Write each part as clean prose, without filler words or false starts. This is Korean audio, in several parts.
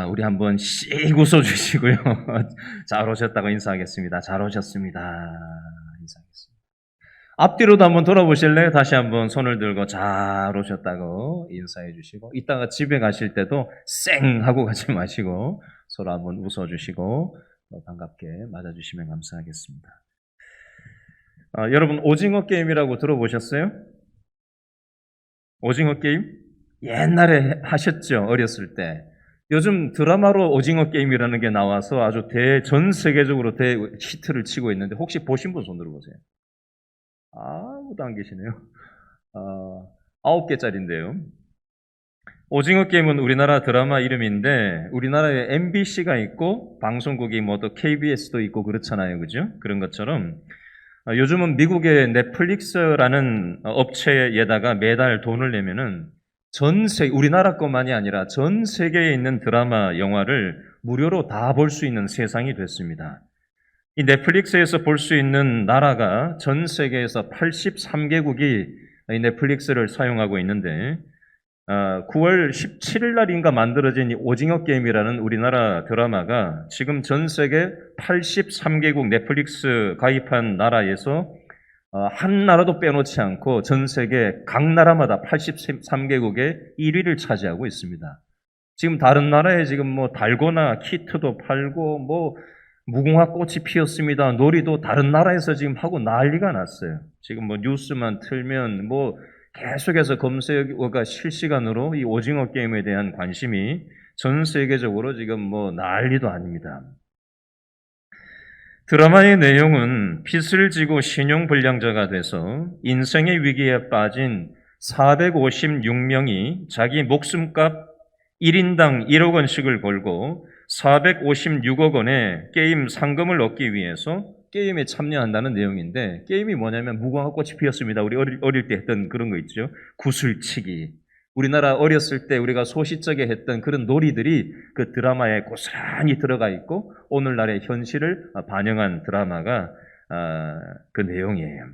우리 한번 씩 웃어주시고요. 잘 오셨다고 인사하겠습니다. 잘 오셨습니다. 인사하겠습니다. 앞뒤로도 한번 돌아보실래요? 다시 한번 손을 들고 잘 오셨다고 인사해 주시고, 이따가 집에 가실 때도 쌩 하고 가지 마시고 서로 한번 웃어주시고 반갑게 맞아주시면 감사하겠습니다. 여러분, 오징어 게임이라고 들어보셨어요? 오징어 게임? 옛날에 하셨죠, 어렸을 때. 요즘 드라마로 오징어 게임이라는 게 나와서 아주 전 세계적으로 히트를 치고 있는데, 혹시 보신 분 손 들어보세요. 아무도 안 계시네요. 9개짜리인데요. 오징어 게임은 우리나라 드라마 이름인데, 우리나라에 MBC가 있고 방송국이 또 KBS도 있고 그렇잖아요, 그죠? 그런 것처럼 요즘은 미국의 넷플릭스라는 업체에다가 매달 돈을 내면은 우리나라 것만이 아니라 전 세계에 있는 드라마, 영화를 무료로 다 볼 수 있는 세상이 됐습니다. 이 넷플릭스에서 볼 수 있는 나라가 전 세계에서 83개국이 이 넷플릭스를 사용하고 있는데, 9월 17일 날인가 만들어진 이 오징어 게임이라는 우리나라 드라마가 지금 전 세계 83개국 넷플릭스 가입한 나라에서 한 나라도 빼놓지 않고 전 세계 각 나라마다 83개국의 1위를 차지하고 있습니다. 지금 다른 나라에 지금 달고나 키트도 팔고 무궁화 꽃이 피었습니다, 놀이도 다른 나라에서 지금 하고 난리가 났어요. 지금 뉴스만 틀면 계속해서 검색어가 실시간으로 이 오징어 게임에 대한 관심이 전 세계적으로 지금 난리도 아닙니다. 드라마의 내용은 빚을 지고 신용불량자가 돼서 인생의 위기에 빠진 456명이 자기 목숨값 1인당 1억 원씩을 걸고 456억 원의 게임 상금을 얻기 위해서 게임에 참여한다는 내용인데, 게임이 뭐냐면 무궁화 꽃이 피었습니다. 우리 어릴 때 했던 그런 거 있죠. 구슬치기. 우리나라 어렸을 때 우리가 소시적에 했던 그런 놀이들이 그 드라마에 고스란히 들어가 있고 오늘날의 현실을 반영한 드라마가 그 내용이에요.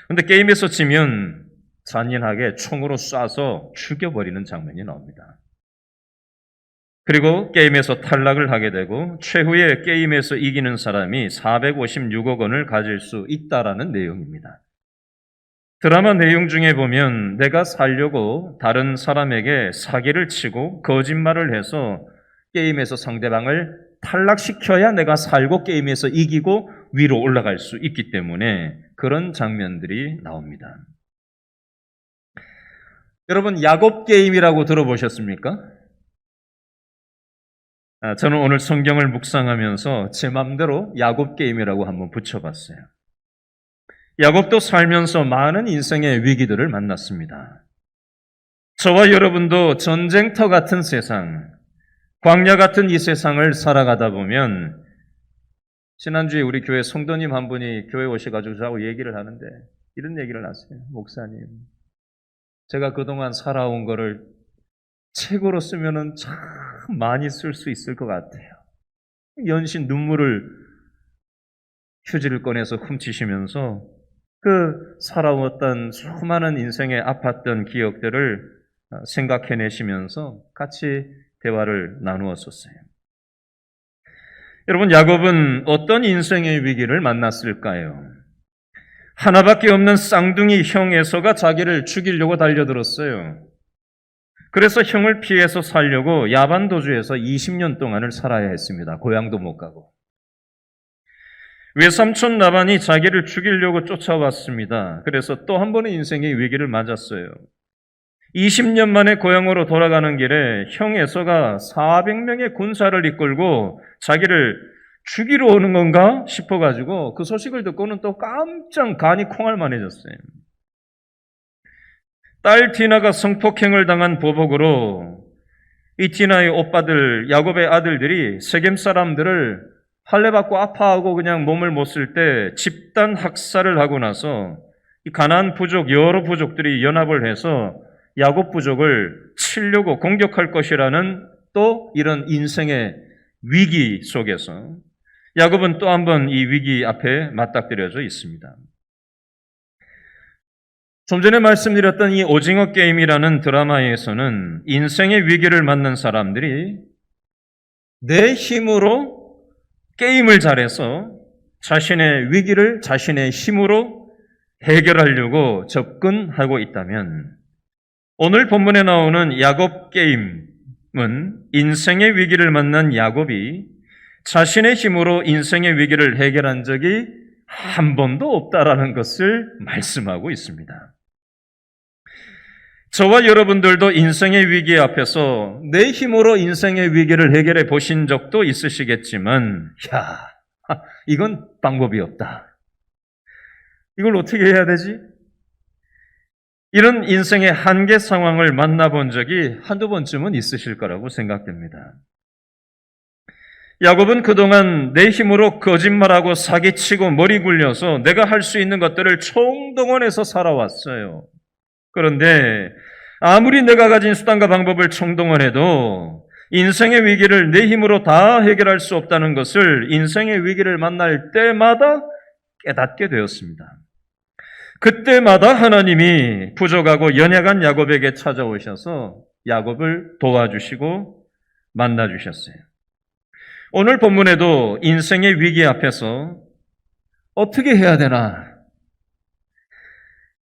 그런데 게임에서 지면 잔인하게 총으로 쏴서 죽여버리는 장면이 나옵니다. 그리고 게임에서 탈락을 하게 되고 최후의 게임에서 이기는 사람이 456억 원을 가질 수 있다라는 내용입니다. 드라마 내용 중에 보면 내가 살려고 다른 사람에게 사기를 치고 거짓말을 해서 게임에서 상대방을 탈락시켜야 내가 살고 게임에서 이기고 위로 올라갈 수 있기 때문에 그런 장면들이 나옵니다. 여러분, 야곱 게임이라고 들어보셨습니까? 저는 오늘 성경을 묵상하면서 제 마음대로 야곱 게임이라고 한번 붙여봤어요. 야곱도 살면서 많은 인생의 위기들을 만났습니다. 저와 여러분도 전쟁터 같은 세상, 광야 같은 이 세상을 살아가다 보면, 지난주에 우리 교회 성도님 한 분이 교회 오셔가지고 저하고 얘기를 하는데 이런 얘기를 하세요. 목사님, 제가 그동안 살아온 거를 책으로 쓰면은 참 많이 쓸 수 있을 것 같아요. 연신 눈물을 휴지를 꺼내서 훔치시면서 그 살아왔던 수많은 인생에 아팠던 기억들을 생각해내시면서 같이 대화를 나누었었어요. 여러분, 야곱은 어떤 인생의 위기를 만났을까요? 하나밖에 없는 쌍둥이 형 에서가 자기를 죽이려고 달려들었어요. 그래서 형을 피해서 살려고 야반도주에서 20년 동안을 살아야 했습니다. 고향도 못 가고. 외삼촌 라반이 자기를 죽이려고 쫓아왔습니다. 그래서 또 한 번의 인생의 위기를 맞았어요. 20년 만에 고향으로 돌아가는 길에 형 에서가 400명의 군사를 이끌고 자기를 죽이러 오는 건가 싶어가지고 그 소식을 듣고는 또 깜짝 간이 콩알만해졌어요. 딸 디나가 성폭행을 당한 보복으로 이 디나의 오빠들, 야곱의 아들들이 세겜 사람들을 할례받고 아파하고 그냥 몸을 못 쓸 때 집단 학살을 하고 나서 이 가나안 부족, 여러 부족들이 연합을 해서 야곱 부족을 치려고 공격할 것이라는 또 이런 인생의 위기 속에서 야곱은 또 한 번 이 위기 앞에 맞닥뜨려져 있습니다. 좀 전에 말씀드렸던 이 오징어 게임이라는 드라마에서는 인생의 위기를 맞는 사람들이 내 힘으로 게임을 잘해서 자신의 위기를 자신의 힘으로 해결하려고 접근하고 있다면 오늘 본문에 나오는 야곱 게임은 인생의 위기를 만난 야곱이 자신의 힘으로 인생의 위기를 해결한 적이 한 번도 없다라는 것을 말씀하고 있습니다. 저와 여러분들도 인생의 위기 앞에서 내 힘으로 인생의 위기를 해결해 보신 적도 있으시겠지만, 이건 방법이 없다. 이걸 어떻게 해야 되지? 이런 인생의 한계 상황을 만나본 적이 한두 번쯤은 있으실 거라고 생각됩니다. 야곱은 그동안 내 힘으로 거짓말하고 사기치고 머리 굴려서 내가 할 수 있는 것들을 총동원해서 살아왔어요. 그런데 아무리 내가 가진 수단과 방법을 총동원해도 인생의 위기를 내 힘으로 다 해결할 수 없다는 것을 인생의 위기를 만날 때마다 깨닫게 되었습니다. 그때마다 하나님이 부족하고 연약한 야곱에게 찾아오셔서 야곱을 도와주시고 만나주셨어요. 오늘 본문에도 인생의 위기 앞에서 어떻게 해야 되나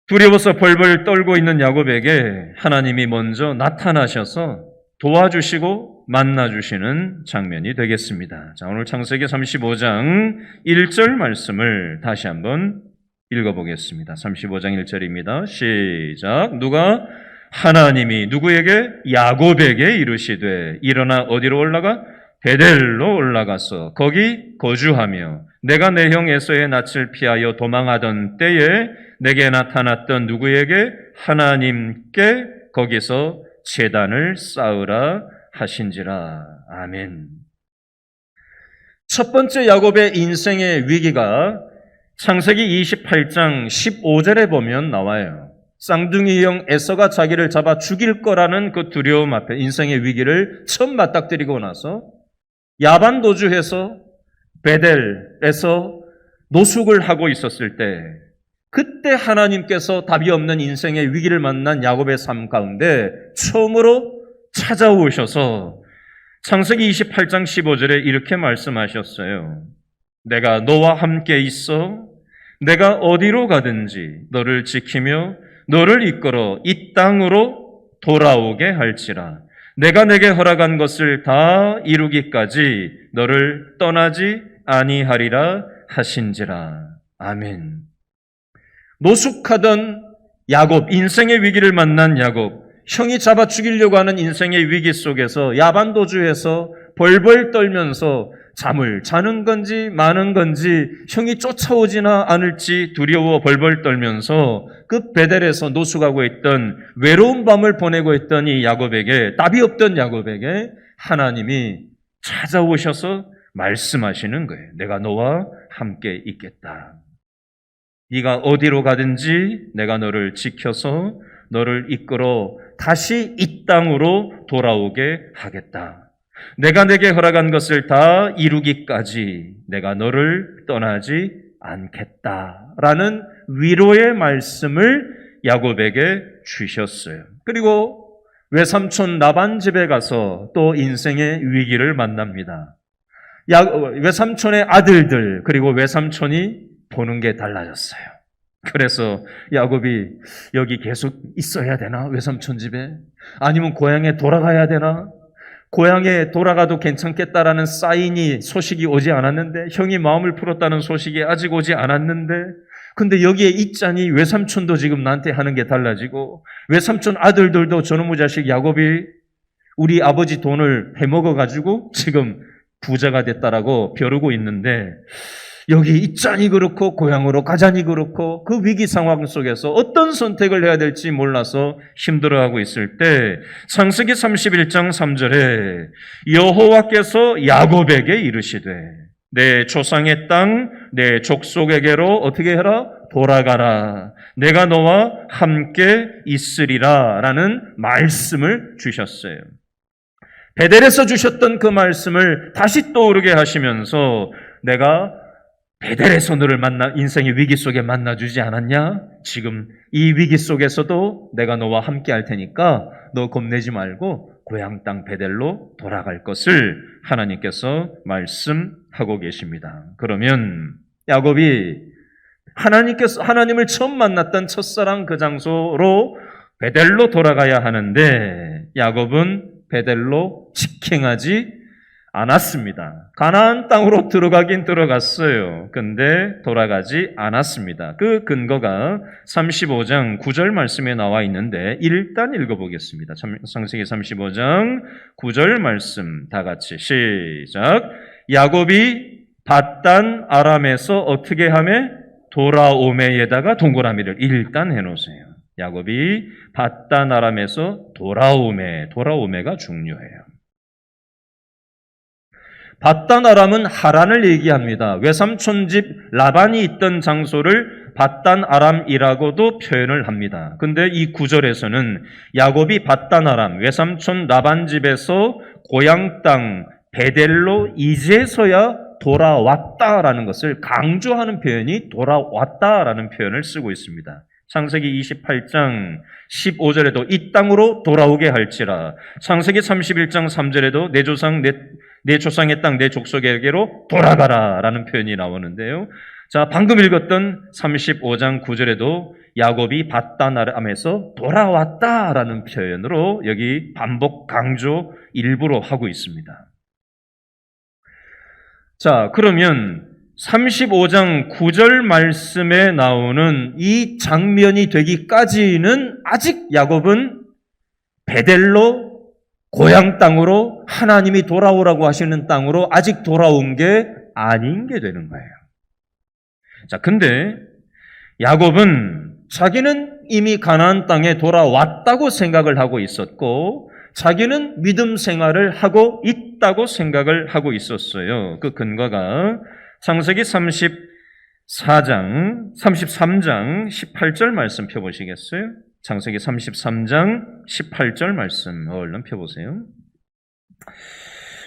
두려워서 벌벌 떨고 있는 야곱에게 하나님이 먼저 나타나셔서 도와주시고 만나주시는 장면이 되겠습니다. 자, 오늘 창세기 35장 1절 말씀을 다시 한번 읽어보겠습니다. 35장 1절입니다. 시작. 누가 하나님이 누구에게? 야곱에게 이르시되 일어나 어디로 올라가? 베델로 올라가서 거기 거주하며 내가 내 형 에서의 낯을 피하여 도망하던 때에 내게 나타났던 누구에게? 하나님께 거기서 제단을 쌓으라 하신지라. 아멘. 첫 번째 야곱의 인생의 위기가 창세기 28장 15절에 보면 나와요. 쌍둥이 형 에서가 자기를 잡아 죽일 거라는 그 두려움 앞에 인생의 위기를 처음 맞닥뜨리고 나서 야반 도주해서 베델에서 노숙을 하고 있었을 때 그때 하나님께서 답이 없는 인생의 위기를 만난 야곱의 삶 가운데 처음으로 찾아오셔서 창세기 28장 15절에 이렇게 말씀하셨어요. 내가 너와 함께 있어 내가 어디로 가든지 너를 지키며 너를 이끌어 이 땅으로 돌아오게 할지라. 내가 내게 허락한 것을 다 이루기까지 너를 떠나지 아니하리라 하신지라. 아멘. 노숙하던 야곱, 인생의 위기를 만난 야곱, 형이 잡아 죽이려고 하는 인생의 위기 속에서 야반도주해서 벌벌 떨면서 잠을 자는 건지 마는 건지 형이 쫓아오지나 않을지 두려워 벌벌 떨면서 그 베델에서 노숙하고 있던 외로운 밤을 보내고 있던 이 야곱에게, 답이 없던 야곱에게 하나님이 찾아오셔서 말씀하시는 거예요. 내가 너와 함께 있겠다. 네가 어디로 가든지 내가 너를 지켜서 너를 이끌어 다시 이 땅으로 돌아오게 하겠다. 내가 내게 허락한 것을 다 이루기까지 내가 너를 떠나지 않겠다라는 위로의 말씀을 야곱에게 주셨어요. 그리고 외삼촌 라반 집에 가서 또 인생의 위기를 만납니다. 외삼촌의 아들들 그리고 외삼촌이 보는 게 달라졌어요. 그래서 야곱이 여기 계속 있어야 되나? 외삼촌 집에? 아니면 고향에 돌아가야 되나? 고향에 돌아가도 괜찮겠다라는 사인이 소식이 오지 않았는데, 형이 마음을 풀었다는 소식이 아직 오지 않았는데, 근데 여기에 있자니 외삼촌도 지금 나한테 하는 게 달라지고, 외삼촌 아들들도 저놈의 자식 야곱이 우리 아버지 돈을 해먹어가지고 지금 부자가 됐다라고 벼르고 있는데, 여기 있자니 그렇고 고향으로 가자니 그렇고 그 위기 상황 속에서 어떤 선택을 해야 될지 몰라서 힘들어하고 있을 때 창세기 31장 3절에 여호와께서 야곱에게 이르시되 내 조상의 땅 내 족속에게로 어떻게 해라? 돌아가라. 내가 너와 함께 있으리라 라는 말씀을 주셨어요. 베델에서 주셨던 그 말씀을 다시 떠오르게 하시면서 내가 베델에서 너를 만나 인생의 위기 속에 만나주지 않았냐? 지금 이 위기 속에서도 내가 너와 함께 할 테니까 너 겁내지 말고 고향 땅 베델로 돌아갈 것을 하나님께서 말씀하고 계십니다. 그러면 야곱이 하나님을 처음 만났던 첫사랑 그 장소로 베델로 돌아가야 하는데 야곱은 베델로 직행하지 않았습니다. 가나안 땅으로 들어가긴 들어갔어요. 근데 돌아가지 않았습니다. 그 근거가 35장 9절 말씀에 나와 있는데 일단 읽어보겠습니다. 창세기 35장 9절 말씀 다 같이 시작. 야곱이 밧단 아람에서 어떻게 하매 돌아오매에다가 동그라미를 일단 해놓으세요. 야곱이 밧단 아람에서 돌아오매가 중요해요. 밧단 아람은 하란을 얘기합니다. 외삼촌 집 라반이 있던 장소를 밧단 아람이라고도 표현을 합니다. 근데 이 구절에서는 야곱이 밧단 아람, 외삼촌 라반 집에서 고향 땅 베델로 이제서야 돌아왔다라는 것을 강조하는 표현이 돌아왔다라는 표현을 쓰고 있습니다. 창세기 28장 15절에도 이 땅으로 돌아오게 할지라. 창세기 31장 3절에도 내 조상의 땅, 내 족속에게로 돌아가라 라는 표현이 나오는데요. 자, 방금 읽었던 35장 9절에도 야곱이 밧단 아람에서 돌아왔다라는 표현으로 여기 반복 강조 일부러 하고 있습니다. 자, 그러면 35장 9절 말씀에 나오는 이 장면이 되기까지는 아직 야곱은 베델로 고향 땅으로 하나님이 돌아오라고 하시는 땅으로 아직 돌아온 게 아닌 게 되는 거예요. 자, 근데 야곱은 자기는 이미 가나안 땅에 돌아왔다고 생각을 하고 있었고 자기는 믿음 생활을 하고 있다고 생각을 하고 있었어요. 그 근거가 창세기 33장 18절 말씀 펴보시겠어요? 창세기 33장 18절 말씀 얼른 펴보세요.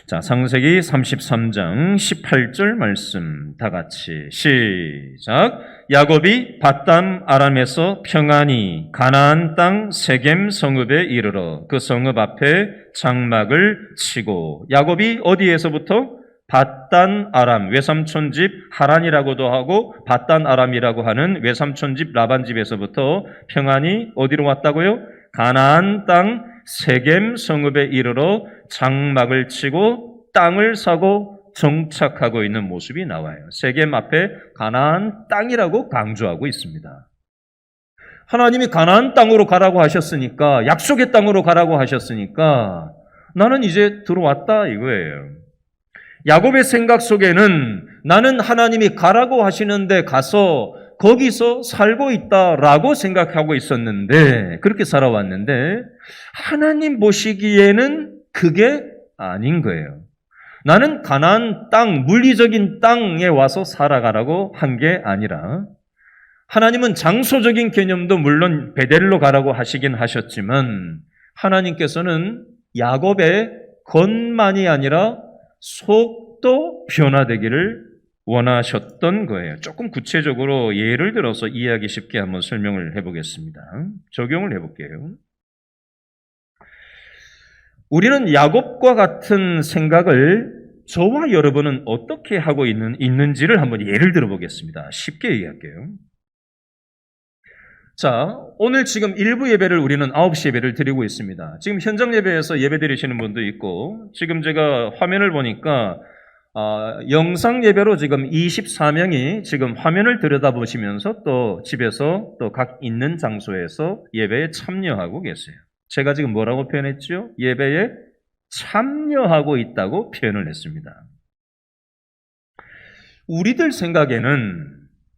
자, 창세기 33장 18절 말씀 다 같이 시작. 야곱이 밧단 아람에서 평안히 가나안 땅 세겜 성읍에 이르러 그 성읍 앞에 장막을 치고 야곱이 어디에서부터? 밧단 아람, 외삼촌 집 하란이라고도 하고 밧단 아람이라고 하는 외삼촌 집 라반 집에서부터 평안히 어디로 왔다고요? 가나안 땅 세겜 성읍에 이르러 장막을 치고 땅을 사고 정착하고 있는 모습이 나와요. 세겜 앞에 가나안 땅이라고 강조하고 있습니다. 하나님이 가나안 땅으로 가라고 하셨으니까, 약속의 땅으로 가라고 하셨으니까 나는 이제 들어왔다 이거예요. 야곱의 생각 속에는 나는 하나님이 가라고 하시는데 가서 거기서 살고 있다라고 생각하고 있었는데 그렇게 살아왔는데 하나님 보시기에는 그게 아닌 거예요. 나는 가나안 땅, 물리적인 땅에 와서 살아가라고 한 게 아니라 하나님은 장소적인 개념도 물론 베델로 가라고 하시긴 하셨지만 하나님께서는 야곱의 겉만이 아니라 속도 변화되기를 원하셨던 거예요. 조금 구체적으로 예를 들어서 이해하기 쉽게 한번 설명을 해보겠습니다. 적용을 해볼게요. 우리는 야곱과 같은 생각을 저와 여러분은 어떻게 하고 있는지를 한번 예를 들어보겠습니다. 쉽게 얘기할게요. 자, 오늘 지금 일부 예배를 우리는 9시 예배를 드리고 있습니다. 지금 현장 예배에서 예배 드리시는 분도 있고 지금 제가 화면을 보니까 영상 예배로 지금 24명이 지금 화면을 들여다보시면서 또 집에서 또 각 있는 장소에서 예배에 참여하고 계세요. 제가 지금 뭐라고 표현했죠? 예배에 참여하고 있다고 표현을 했습니다. 우리들 생각에는,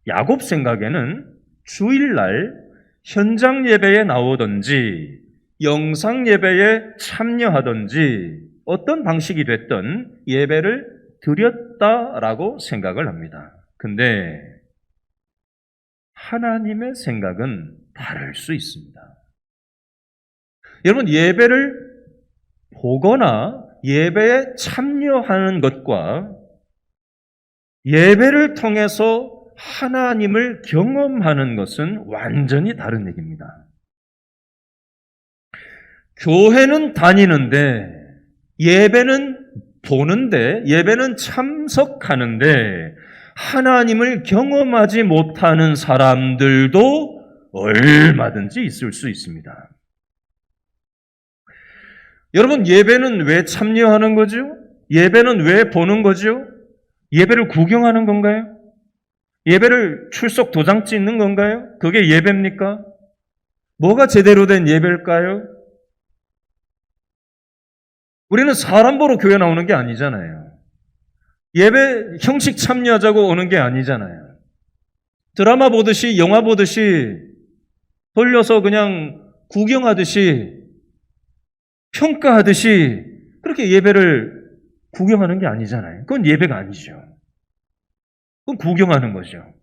야곱 생각에는 주일날 현장 예배에 나오든지 영상 예배에 참여하든지 어떤 방식이 됐든 예배를 드렸다라고 생각을 합니다. 근데 하나님의 생각은 다를 수 있습니다. 여러분, 예배를 보거나 예배에 참여하는 것과 예배를 통해서 하나님을 경험하는 것은 완전히 다른 얘기입니다. 교회는 다니는데 예배는 보는데 예배는 참석하는데 하나님을 경험하지 못하는 사람들도 얼마든지 있을 수 있습니다. 여러분, 예배는 왜 참여하는 거죠? 예배는 왜 보는 거죠? 예배를 구경하는 건가요? 예배를 출석 도장 찍는 건가요? 그게 예배입니까? 뭐가 제대로 된 예배일까요? 우리는 사람 보러 교회 나오는 게 아니잖아요. 예배 형식 참여하자고 오는 게 아니잖아요. 드라마 보듯이, 영화 보듯이, 돌려서 그냥 구경하듯이, 평가하듯이, 그렇게 예배를 구경하는 게 아니잖아요. 그건 예배가 아니죠. 그건 구경하는 거죠.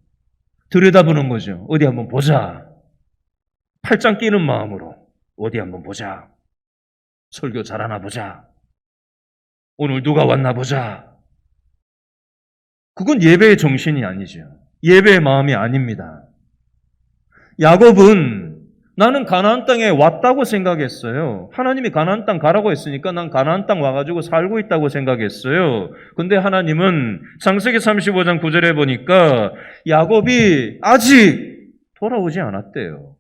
들여다보는 거죠. 어디 한번 보자. 팔짱 끼는 마음으로 어디 한번 보자. 설교 잘하나 보자. 오늘 누가 왔나 보자. 그건 예배의 정신이 아니죠. 예배의 마음이 아닙니다. 야곱은 나는 가나안 땅에 왔다고 생각했어요. 하나님이 가나안 땅 가라고 했으니까 난 가나안 땅 와가지고 살고 있다고 생각했어요. 근데 하나님은 창세기 35장 9절에 보니까 야곱이 아직 돌아오지 않았대요.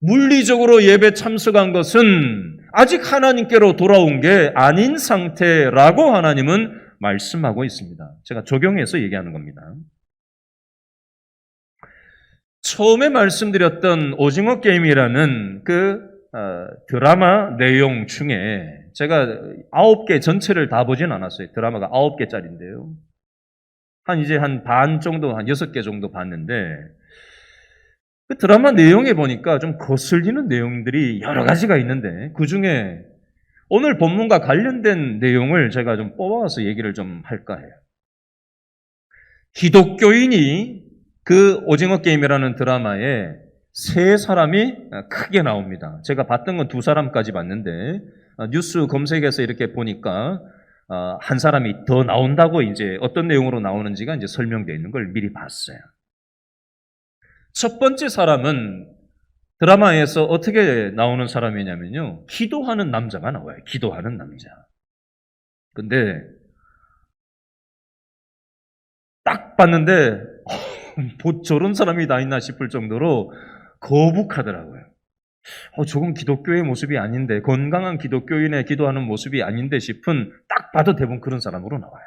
물리적으로 예배 참석한 것은 아직 하나님께로 돌아온 게 아닌 상태라고 하나님은 말씀하고 있습니다. 제가 적용해서 얘기하는 겁니다. 처음에 말씀드렸던 오징어 게임이라는 드라마 내용 중에 제가 9개 전체를 다 보진 않았어요. 드라마가 9개짜리인데요. 한 반 정도, 한 6개 정도 봤는데 그 드라마 내용에 보니까 좀 거슬리는 내용들이 여러 가지가 있는데 그 중에 오늘 본문과 관련된 내용을 제가 좀 뽑아서 얘기를 좀 할까 해요. 기독교인이 그 오징어 게임이라는 드라마에 3사람이 크게 나옵니다. 제가 봤던 건 2사람까지 봤는데 뉴스 검색해서 이렇게 보니까 한 사람이 더 나온다고 이제 어떤 내용으로 나오는지가 이제 설명되어 있는 걸 미리 봤어요. 첫 번째 사람은 드라마에서 어떻게 나오는 사람이냐면요. 기도하는 남자가 나와요. 기도하는 남자. 근데 딱 봤는데 뭐 저런 사람이 다 있나 싶을 정도로 거북하더라고요. 저건 기독교의 모습이 아닌데, 건강한 기독교인의 기도하는 모습이 아닌데 싶은 딱 봐도 대부분 그런 사람으로 나와요.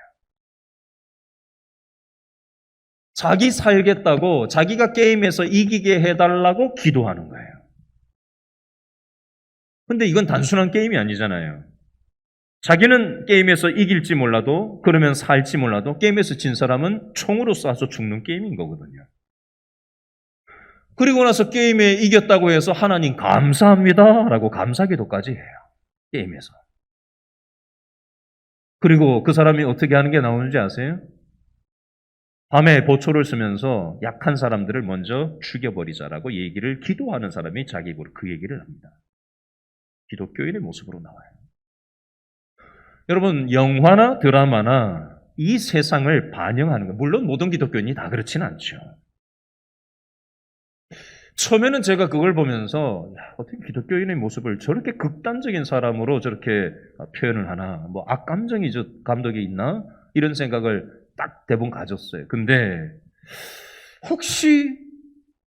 자기 살겠다고 자기가 게임에서 이기게 해달라고 기도하는 거예요. 근데 이건 단순한 게임이 아니잖아요. 자기는 게임에서 이길지 몰라도, 그러면 살지 몰라도 게임에서 진 사람은 총으로 쏴서 죽는 게임인 거거든요. 그리고 나서 게임에 이겼다고 해서 하나님 감사합니다 라고 감사기도까지 해요. 게임에서. 그리고 그 사람이 어떻게 하는 게 나오는지 아세요? 밤에 보초를 쓰면서 약한 사람들을 먼저 죽여버리자라고 얘기를, 기도하는 사람이 자기 입으로 그 얘기를 합니다. 기독교인의 모습으로 나와요. 여러분, 영화나 드라마나 이 세상을 반영하는 거, 물론 모든 기독교인이 다 그렇진 않죠. 처음에는 제가 그걸 보면서 어떻게 기독교인의 모습을 저렇게 극단적인 사람으로 저렇게 표현을 하나, 뭐 악감정이 저 감독이 있나? 이런 생각을 딱 대부분 가졌어요. 근데 혹시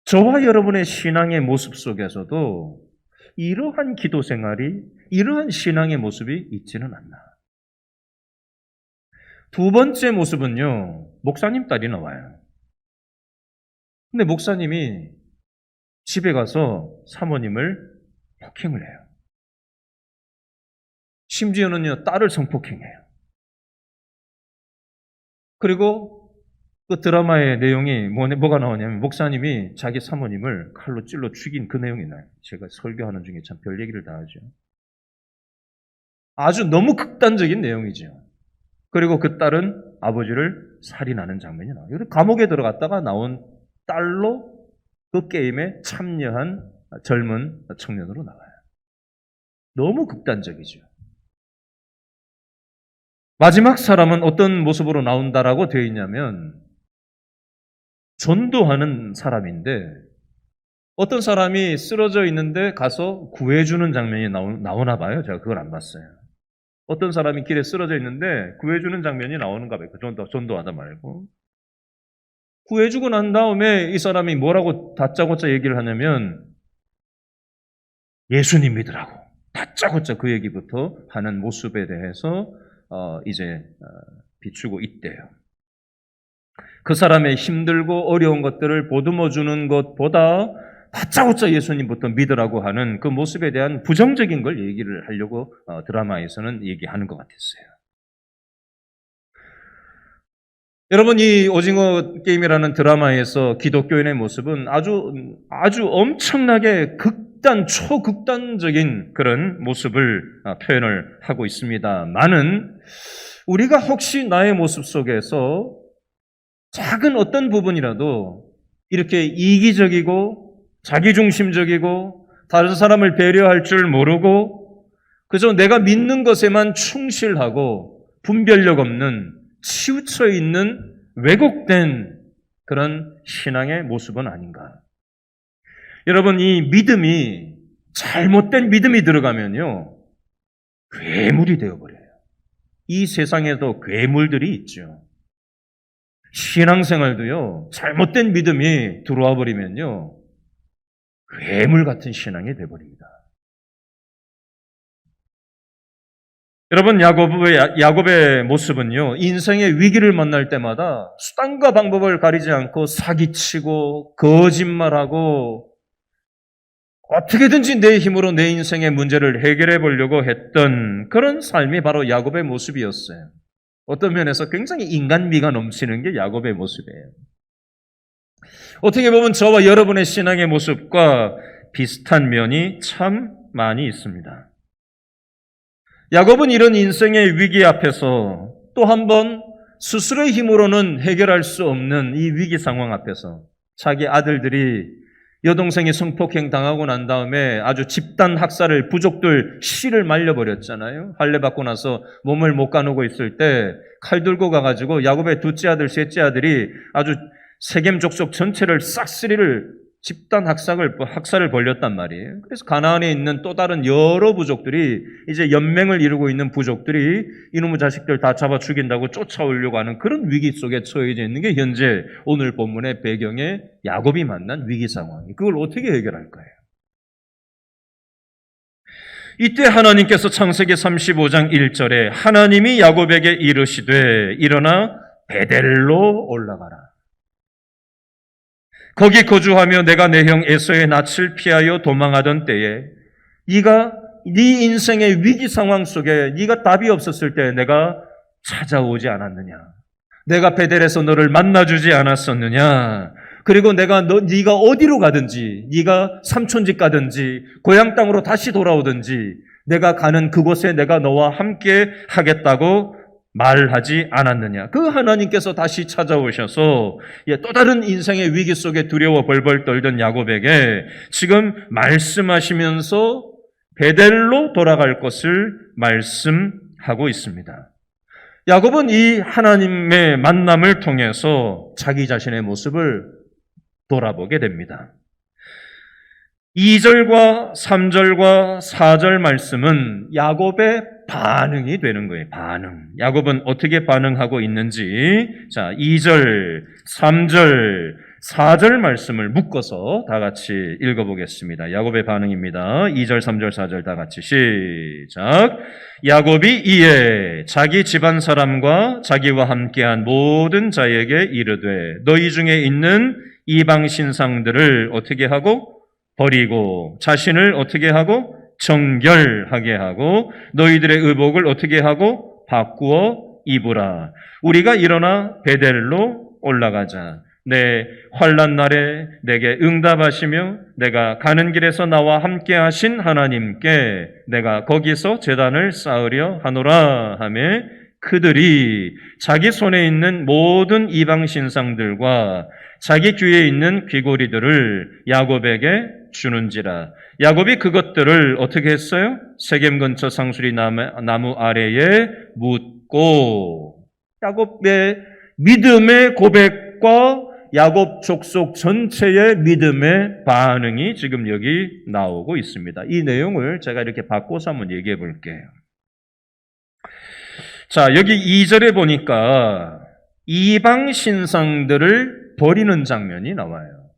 저와 여러분의 신앙의 모습 속에서도 이러한 기도 생활이, 이러한 신앙의 모습이 있지는 않나. 두 번째 모습은요, 목사님 딸이 나와요. 근데 목사님이 집에 가서 사모님을 폭행을 해요. 심지어는요, 딸을 성폭행해요. 그리고 그 드라마의 내용이 뭐가 나오냐면 목사님이 자기 사모님을 칼로 찔러 죽인 그 내용이 나요. 제가 설교하는 중에 참 별 얘기를 다 하죠. 아주 너무 극단적인 내용이죠. 그리고 그 딸은 아버지를 살인하는 장면이 나와요. 감옥에 들어갔다가 나온 딸로 그 게임에 참여한 젊은 청년으로 나와요. 너무 극단적이죠. 마지막 사람은 어떤 모습으로 나온다라고 되어 있냐면 전도하는 사람인데 어떤 사람이 쓰러져 있는데 가서 구해주는 장면이 나오나 봐요. 제가 그걸 안 봤어요. 어떤 사람이 길에 쓰러져 있는데 구해주는 장면이 나오는가 봐요. 전도하다 말고. 구해주고 난 다음에 이 사람이 뭐라고 다짜고짜 얘기를 하냐면 예수님 믿으라고 다짜고짜 그 얘기부터 하는 모습에 대해서 이제 비추고 있대요. 그 사람의 힘들고 어려운 것들을 보듬어 주는 것보다 다짜고짜 예수님부터 믿으라고 하는 그 모습에 대한 부정적인 걸 얘기를 하려고 드라마에서는 얘기하는 것 같았어요. 여러분, 이 오징어 게임이라는 드라마에서 기독교인의 모습은 아주 엄청나게 초극단적인 그런 모습을 표현을 하고 있습니다만은 우리가 혹시 나의 모습 속에서 작은 어떤 부분이라도 이렇게 이기적이고 자기중심적이고 다른 사람을 배려할 줄 모르고 그저 내가 믿는 것에만 충실하고 분별력 없는 치우쳐 있는 왜곡된 그런 신앙의 모습은 아닌가. 여러분, 이 믿음이 잘못된 믿음이 들어가면요 괴물이 되어버려요. 이 세상에도 괴물들이 있죠. 신앙생활도요 잘못된 믿음이 들어와 버리면요 괴물 같은 신앙이 되어버립니다. 여러분, 야곱의 모습은요 인생의 위기를 만날 때마다 수단과 방법을 가리지 않고 사기치고 거짓말하고 어떻게든지 내 힘으로 내 인생의 문제를 해결해 보려고 했던 그런 삶이 바로 야곱의 모습이었어요. 어떤 면에서 굉장히 인간미가 넘치는 게 야곱의 모습이에요. 어떻게 보면 저와 여러분의 신앙의 모습과 비슷한 면이 참 많이 있습니다. 야곱은 이런 인생의 위기 앞에서 또 한 번 스스로의 힘으로는 해결할 수 없는 이 위기 상황 앞에서 자기 아들들이 여동생이 성폭행 당하고 난 다음에 아주 집단 학살을 부족들 씨를 말려버렸잖아요. 할례받고 나서 몸을 못 가누고 있을 때 칼 들고 가가지고 야곱의 둘째 아들, 셋째 아들이 아주 세겜 족속 전체를 싹쓸이를 집단 학살을 벌였단 말이에요. 그래서 가나안에 있는 또 다른 여러 부족들이 이제 연맹을 이루고 있는 부족들이 이놈의 자식들 다 잡아 죽인다고 쫓아오려고 하는 그런 위기 속에 처해져 있는 게 현재 오늘 본문의 배경에 야곱이 만난 위기 상황이에요. 그걸 어떻게 해결할까요? 이때 하나님께서 창세기 35장 1절에 하나님이 야곱에게 이르시되 일어나 베델로 올라가라. 거기 거주하며 내가 내 형 에서의 낯을 피하여 도망하던 때에 네가 네 인생의 위기 상황 속에 네가 답이 없었을 때 내가 찾아오지 않았느냐? 내가 베델에서 너를 만나주지 않았었느냐? 그리고 네가 어디로 가든지 네가 삼촌집 가든지 고향 땅으로 다시 돌아오든지 내가 가는 그곳에 내가 너와 함께 하겠다고 말하지 않았느냐. 그 하나님께서 다시 찾아오셔서 또 다른 인생의 위기 속에 두려워 벌벌 떨던 야곱에게 지금 말씀하시면서 베델로 돌아갈 것을 말씀하고 있습니다. 야곱은 이 하나님의 만남을 통해서 자기 자신의 모습을 돌아보게 됩니다. 2절과 3절과 4절 말씀은 야곱의 반응이 되는 거예요. 반응. 야곱은 어떻게 반응하고 있는지. 자, 2절, 3절, 4절 말씀을 묶어서 다 같이 읽어보겠습니다. 야곱의 반응입니다. 2절, 3절, 4절 다 같이 시작. 야곱이 이에 자기 집안 사람과 자기와 함께한 모든 자에게 이르되 너희 중에 있는 이방 신상들을 어떻게 하고 버리고 자신을 어떻게 하고 정결하게 하고 너희들의 의복을 어떻게 하고 바꾸어 입으라. 우리가 일어나 베델로 올라가자. 내 환난 날에 내게 응답하시며 내가 가는 길에서 나와 함께 하신 하나님께 내가 거기서 제단을 쌓으려 하노라 하며 그들이 자기 손에 있는 모든 이방 신상들과 자기 귀에 있는 귀고리들을 야곱에게 주는지라. 야곱이 그것들을 어떻게 했어요? 세겜 근처 상수리 나무 아래에 묻고 야곱의 믿음의 고백과 야곱 족속 전체의 믿음의 반응이 지금 여기 나오고 있습니다. 이 내용을 제가 이렇게 바꿔서 한번 얘기해 볼게요. 자, 여기 2절에 보니까 이방 신상들을 버리는 장면이 나와요.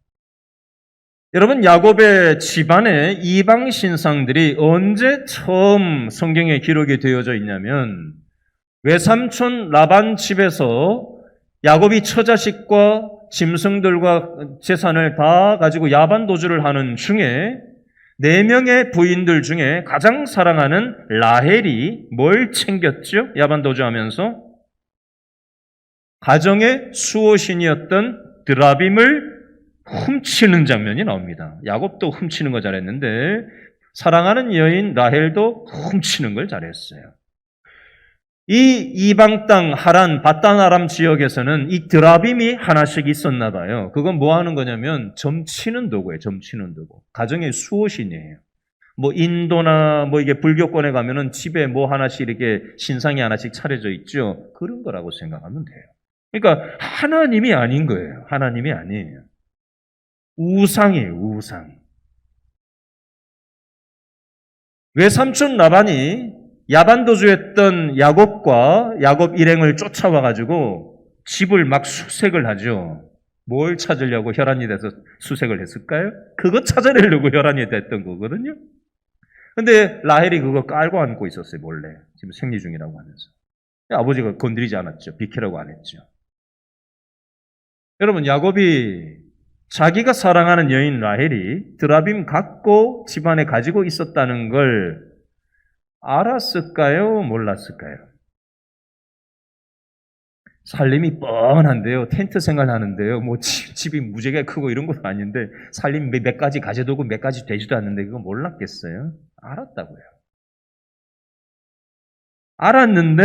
여러분, 야곱의 집안에 이방 신상들이 언제 처음 성경에 기록이 되어져 있냐면 외삼촌 라반 집에서 야곱이 처자식과 짐승들과 재산을 다 가지고 야반도주를 하는 중에 4명의 부인들 중에 가장 사랑하는 라헬이 뭘 챙겼죠? 야반도주하면서 가정의 수호신이었던 드라빔을 훔치는 장면이 나옵니다. 야곱도 훔치는 거 잘했는데 사랑하는 여인 라헬도 훔치는 걸 잘했어요. 이 이방 땅 하란 바단 아람 지역에서는 이 드라빔이 하나씩 있었나 봐요. 그건 뭐 하는 거냐면 점치는 도구예요. 점치는 도구. 가정의 수호신이에요. 뭐 인도나 뭐 이게 불교권에 가면은 집에 뭐 하나씩 이렇게 신상이 하나씩 차려져 있죠. 그런 거라고 생각하면 돼요. 그러니까 하나님이 아닌 거예요. 하나님이 아니에요. 우상이에요. 우상. 외삼촌 라반이 야반도주했던 야곱과 야곱 일행을 쫓아와가지고 집을 막 수색을 하죠. 뭘 찾으려고 혈안이 돼서 수색을 했을까요? 그거 찾아내려고 혈안이 됐던 거거든요. 근데 라헬이 그거 깔고 안고 있었어요. 몰래. 지금 생리 중이라고 하면서. 아버지가 건드리지 않았죠. 비키라고 안 했죠. 여러분, 야곱이 자기가 사랑하는 여인 라헬이 드라빔 갖고 집안에 가지고 있었다는 걸 알았을까요? 몰랐을까요? 살림이 뻔한데요. 텐트 생활하는데요. 뭐 집이 무지하게 크고 이런 것도 아닌데 살림 몇 가지 가져두고 몇 가지 되지도 않는데 그거 몰랐겠어요? 알았다고요. 알았는데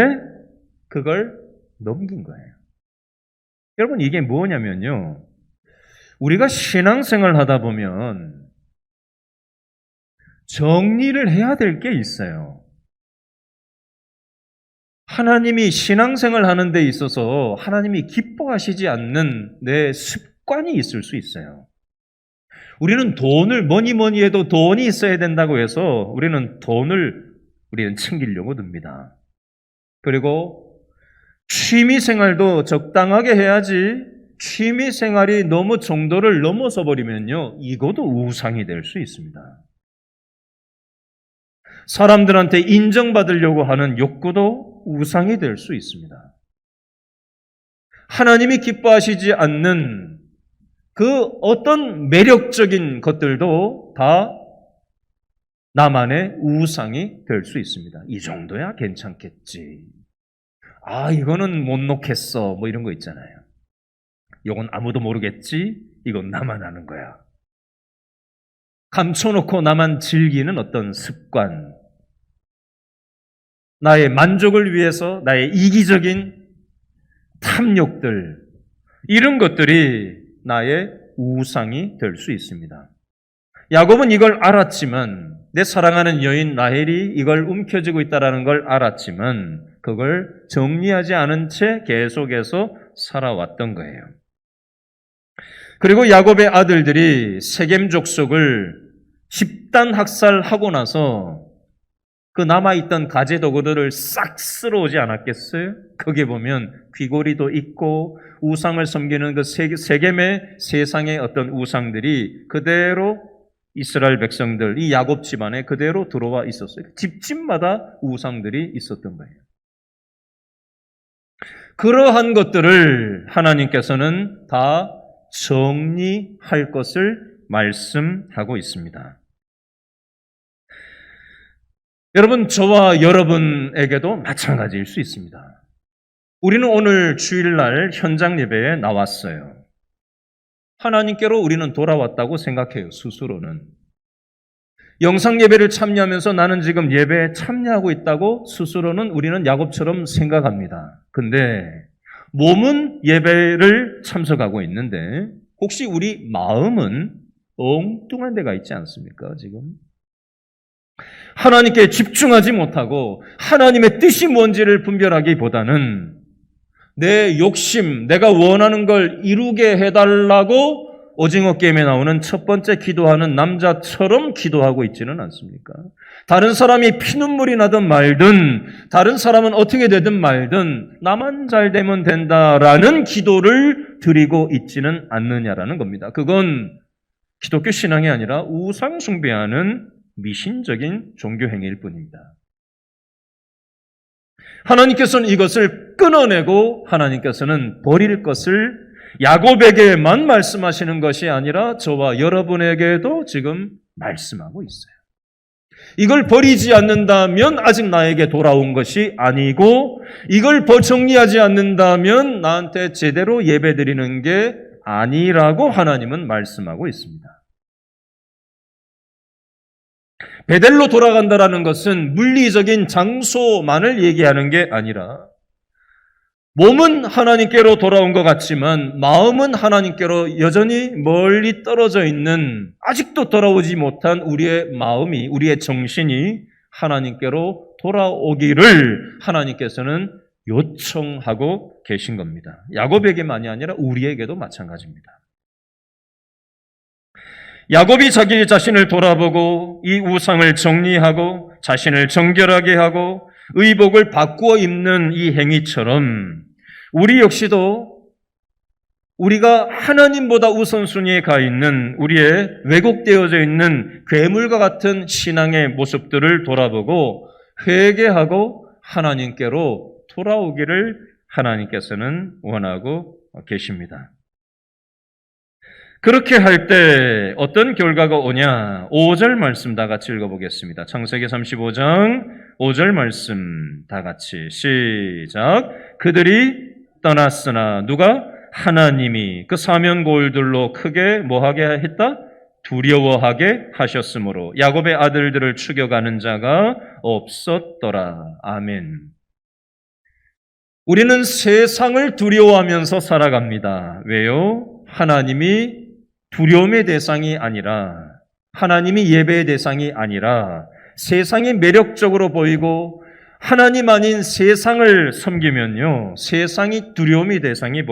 그걸 넘긴 거예요. 여러분, 이게 뭐냐면요. 우리가 신앙생활 하다 보면 정리를 해야 될 게 있어요. 하나님이 신앙생활 하는 데 있어서 하나님이 기뻐하시지 않는 내 습관이 있을 수 있어요. 우리는 돈을 뭐니 해도 돈이 있어야 된다고 해서 우리는 챙기려고 듭니다. 그리고 취미생활도 적당하게 해야지 취미생활이 너무 정도를 넘어서 버리면요. 이것도 우상이 될 수 있습니다. 사람들한테 인정받으려고 하는 욕구도 우상이 될 수 있습니다. 하나님이 기뻐하시지 않는 그 어떤 매력적인 것들도 다 나만의 우상이 될 수 있습니다. 이 정도야 괜찮겠지. 이거는 못 놓겠어. 뭐 이런 거 있잖아요. 이건 아무도 모르겠지. 이건 나만 아는 거야. 감춰놓고 나만 즐기는 어떤 습관. 나의 만족을 위해서 나의 이기적인 탐욕들, 이런 것들이 나의 우상이 될 수 있습니다. 야곱은 이걸 알았지만, 내 사랑하는 여인 라헬이 이걸 움켜쥐고 있다는 걸 알았지만 그걸 정리하지 않은 채 계속해서 살아왔던 거예요. 그리고 야곱의 아들들이 세겜 족속을 집단 학살하고 나서 그 남아있던 가재도구들을 싹 쓸어오지 않았겠어요? 거기에 보면 귀고리도 있고 우상을 섬기는 그 세겜의 세상의 어떤 우상들이 그대로 이스라엘 백성들, 이 야곱 집안에 그대로 들어와 있었어요. 집집마다 우상들이 있었던 거예요. 그러한 것들을 하나님께서는 다 정리할 것을 말씀하고 있습니다. 여러분, 저와 여러분에게도 마찬가지일 수 있습니다. 우리는 오늘 주일날 현장 예배에 나왔어요. 하나님께로 우리는 돌아왔다고 생각해요, 스스로는. 영상 예배를 참여하면서 나는 지금 예배에 참여하고 있다고 스스로는 우리는 야곱처럼 생각합니다. 근데 몸은 예배를 참석하고 있는데 혹시 우리 마음은 엉뚱한 데가 있지 않습니까, 지금? 하나님께 집중하지 못하고 하나님의 뜻이 뭔지를 분별하기보다는 내 욕심, 내가 원하는 걸 이루게 해달라고 오징어 게임에 나오는 첫 번째 기도하는 남자처럼 기도하고 있지는 않습니까? 다른 사람이 피눈물이 나든 말든, 다른 사람은 어떻게 되든 말든 나만 잘 되면 된다라는 기도를 드리고 있지는 않느냐라는 겁니다. 그건 기독교 신앙이 아니라 우상 숭배하는 미신적인 종교 행위일 뿐입니다. 하나님께서는 이것을 끊어내고 하나님께서는 버릴 것을 야곱에게만 말씀하시는 것이 아니라 저와 여러분에게도 지금 말씀하고 있어요. 이걸 버리지 않는다면 아직 나에게 돌아온 것이 아니고 이걸 정리하지 않는다면 나한테 제대로 예배드리는 게 아니라고 하나님은 말씀하고 있습니다. 베델로 돌아간다라는 것은 물리적인 장소만을 얘기하는 게 아니라 몸은 하나님께로 돌아온 것 같지만 마음은 하나님께로 여전히 멀리 떨어져 있는 아직도 돌아오지 못한 우리의 마음이, 우리의 정신이 하나님께로 돌아오기를 하나님께서는 요청하고 계신 겁니다. 야곱에게만이 아니라 우리에게도 마찬가지입니다. 야곱이 자기 자신을 돌아보고 이 우상을 정리하고 자신을 정결하게 하고 의복을 바꾸어 입는 이 행위처럼 우리 역시도 우리가 하나님보다 우선순위에 가 있는 우리의 왜곡되어져 있는 괴물과 같은 신앙의 모습들을 돌아보고 회개하고 하나님께로 돌아오기를 하나님께서는 원하고 계십니다. 그렇게 할 때 어떤 결과가 오냐? 5절 말씀 다 같이 읽어보겠습니다. 창세기 35장 5절 말씀 다 같이 시작. 그들이 떠났으나 누가? 하나님이 그 사면골들로 크게 뭐하게 했다? 두려워하게 하셨으므로 야곱의 아들들을 추격하는 자가 없었더라. 아멘. 우리는 세상을 두려워하면서 살아갑니다. 왜요? 하나님이 두려움의 대상이 아니라 하나님이 예배의 대상이 아니라 세상이 매력적으로 보이고 하나님 아닌 세상을 섬기면요. 세상이 두려움의 대상이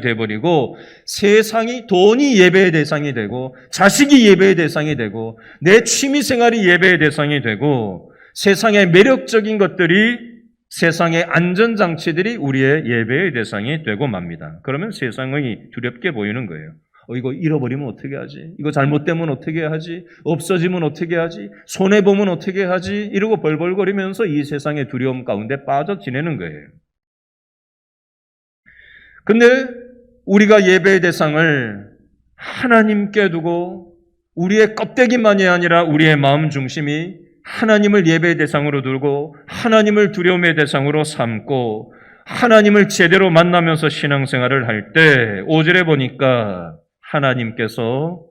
돼버리고 세상이 돈이 예배의 대상이 되고 자식이 예배의 대상이 되고 내 취미생활이 예배의 대상이 되고 세상의 매력적인 것들이 세상의 안전장치들이 우리의 예배의 대상이 되고 맙니다. 그러면 세상이 두렵게 보이는 거예요. 이거 잃어버리면 어떻게 하지? 이거 잘못되면 어떻게 하지? 없어지면 어떻게 하지? 손해보면 어떻게 하지? 이러고 벌벌거리면서 이 세상의 두려움 가운데 빠져 지내는 거예요. 근데 우리가 예배의 대상을 하나님께 두고 우리의 껍데기만이 아니라 우리의 마음 중심이 하나님을 예배의 대상으로 두고 하나님을 두려움의 대상으로 삼고 하나님을 제대로 만나면서 신앙생활을 할 때 5절에 보니까 하나님께서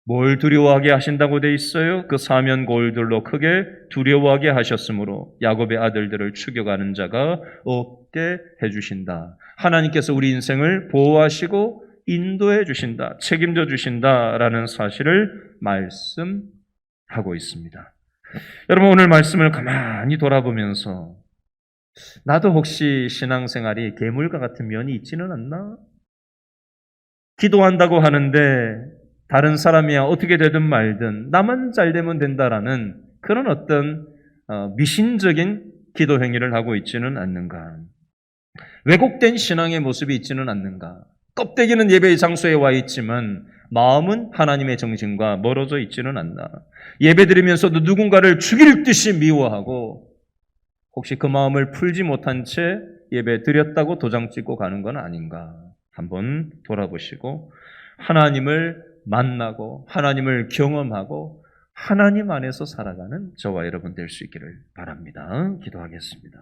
뭘 두려워하게 하신다고 돼 있어요? 그 사면골들로 크게 두려워하게 하셨으므로 야곱의 아들들을 추격하는 자가 없게 해주신다. 하나님께서 우리 인생을 보호하시고 인도해 주신다. 책임져 주신다라는 사실을 말씀하고 있습니다. 여러분 오늘 말씀을 가만히 돌아보면서 나도 혹시 신앙생활이 괴물과 같은 면이 있지는 않나? 기도한다고 하는데 다른 사람이야 어떻게 되든 말든 나만 잘 되면 된다라는 그런 어떤 미신적인 기도 행위를 하고 있지는 않는가? 왜곡된 신앙의 모습이 있지는 않는가? 껍데기는 예배의 장소에 와 있지만 마음은 하나님의 정신과 멀어져 있지는 않나? 예배드리면서도 누군가를 죽일 듯이 미워하고 혹시 그 마음을 풀지 못한 채 예배 드렸다고 도장 찍고 가는 건 아닌가? 한번 돌아보시고 하나님을 만나고 하나님을 경험하고 하나님 안에서 살아가는 저와 여러분 될 수 있기를 바랍니다. 기도하겠습니다.